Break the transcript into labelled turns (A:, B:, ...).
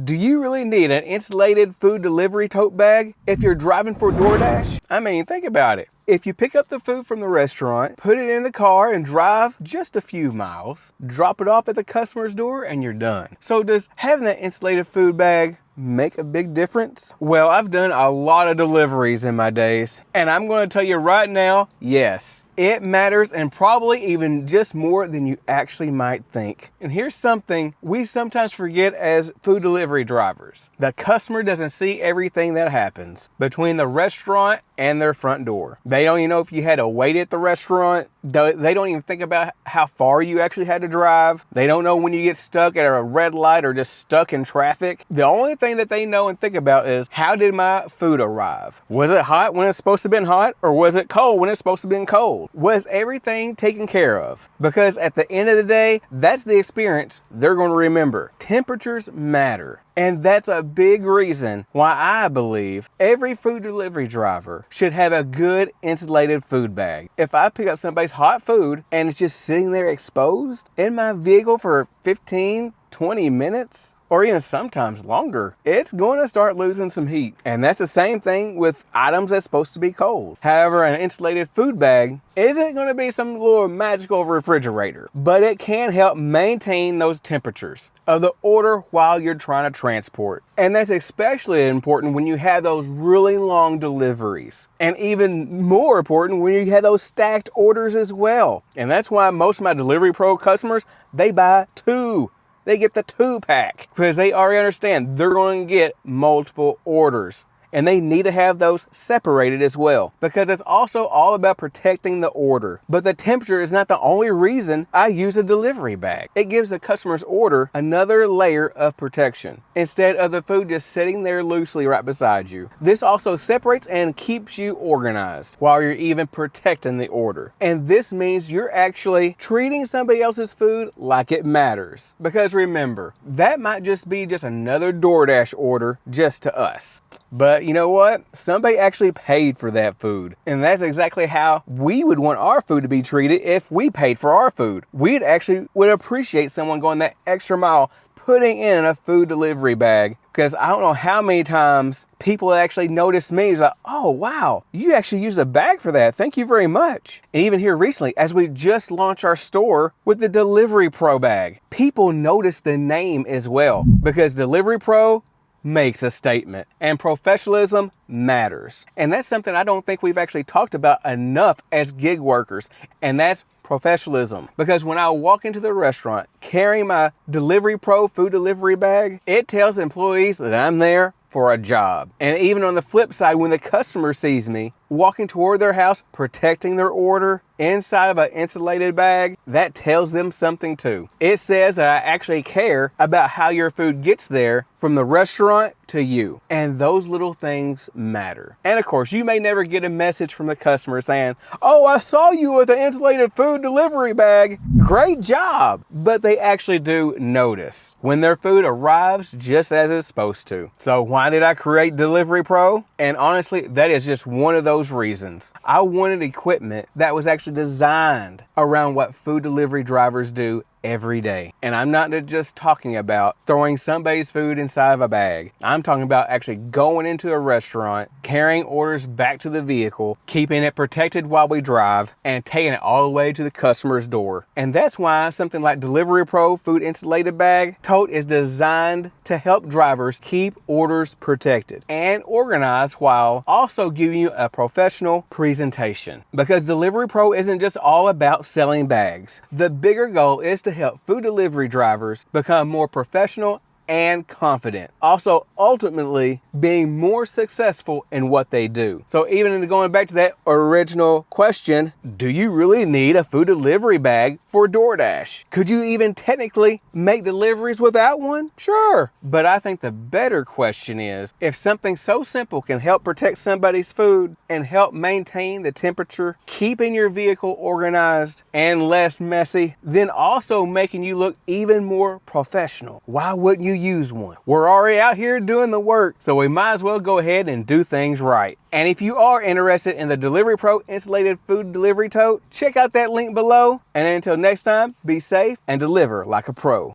A: Do you really need an insulated food delivery tote bag if you're driving for DoorDash? I mean, think about it. If you pick up the food from the restaurant, put it in the car and drive just a few miles, drop it off at the customer's door and you're done. So does having that insulated food bag make a big difference? Well, I've done a lot of deliveries in my days, and I'm going to tell you right now, yes, it matters, and probably even just more than you actually might think. And here's something we sometimes forget as food delivery drivers. The customer doesn't see everything that happens between the restaurant and their front door. They don't even know if you had to wait at the restaurant. They don't even think about how far you actually had to drive. They don't know when you get stuck at a red light or just stuck in traffic. The only thing that they know and think about is, how did my food arrive? Was it hot when it's supposed to have been hot, or was it cold when it's supposed to have been cold? Was everything taken care of? Because at the end of the day, that's the experience they're going to remember. Temperatures matter. And that's a big reason why I believe every food delivery driver should have a good insulated food bag. If I pick up somebody's hot food and it's just sitting there exposed in my vehicle for 15, 20 minutes, or even sometimes longer, it's going to start losing some heat. And that's the same thing with items that's supposed to be cold. However, an insulated food bag isn't going to be some little magical refrigerator, but it can help maintain those temperatures of the order while you're trying to transport. And that's especially important when you have those really long deliveries, and even more important when you have those stacked orders as well. And that's why most of my DeliveryPro customers, they buy two. They get the 2-pack because they already understand they're going to get multiple orders. And they need to have those separated as well, because it's also all about protecting the order. But the temperature is not the only reason I use a delivery bag. It gives the customer's order another layer of protection instead of the food just sitting there loosely right beside you. This also separates and keeps you organized while you're even protecting the order. And this means you're actually treating somebody else's food like it matters. Because remember, that might just be just another DoorDash order just to us. But you know what? Somebody actually paid for that food. And that's exactly how we would want our food to be treated if we paid for our food. We'd actually would appreciate someone going that extra mile, putting in a food delivery bag. Because I don't know how many times people actually notice me. It's like, oh, wow, you actually used a bag for that. Thank you very much. And even here recently, as we just launched our store with the DeliveryPro bag, people notice the name as well, because DeliveryPro makes a statement, and professionalism matters. And that's something I don't think we've actually talked about enough as gig workers, and that's professionalism. Because when I walk into the restaurant carrying my DeliveryPro food delivery bag, it tells employees that I'm there for a job. And even on the flip side, when the customer sees me walking toward their house, protecting their order inside of an insulated bag, that tells them something too. It says that I actually care about how your food gets there from the restaurant to you. And those little things matter. And of course, you may never get a message from the customer saying, oh, I saw you with an insulated food delivery bag. Great job. But they actually do notice when their food arrives just as it's supposed to. So why did I create DeliveryPro? And honestly, that is just one of those reasons. I wanted equipment that was actually designed around what food delivery drivers do every day. And I'm not just talking about throwing somebody's food inside of a bag. I'm talking about actually going into a restaurant, carrying orders back to the vehicle, keeping it protected while we drive, and taking it all the way to the customer's door. And that's why something like DeliveryPro Food Insulated Bag Tote is designed to help drivers keep orders protected and organized while also giving you a professional presentation. Because DeliveryPro isn't just all about selling bags. The bigger goal is to help food delivery drivers become more professional and confident. Also, ultimately being more successful in what they do. So even going back to that original question, do you really need a food delivery bag for DoorDash? Could you even technically make deliveries without one? Sure. But I think the better question is, if something so simple can help protect somebody's food and help maintain the temperature, keeping your vehicle organized and less messy, then also making you look even more professional, why wouldn't you use one? We're already out here doing the work, so we might as well go ahead and do things right. And if you are interested in the DeliveryPro Insulated Food Delivery Tote, check out that link below. And until next time, be safe and deliver like a pro.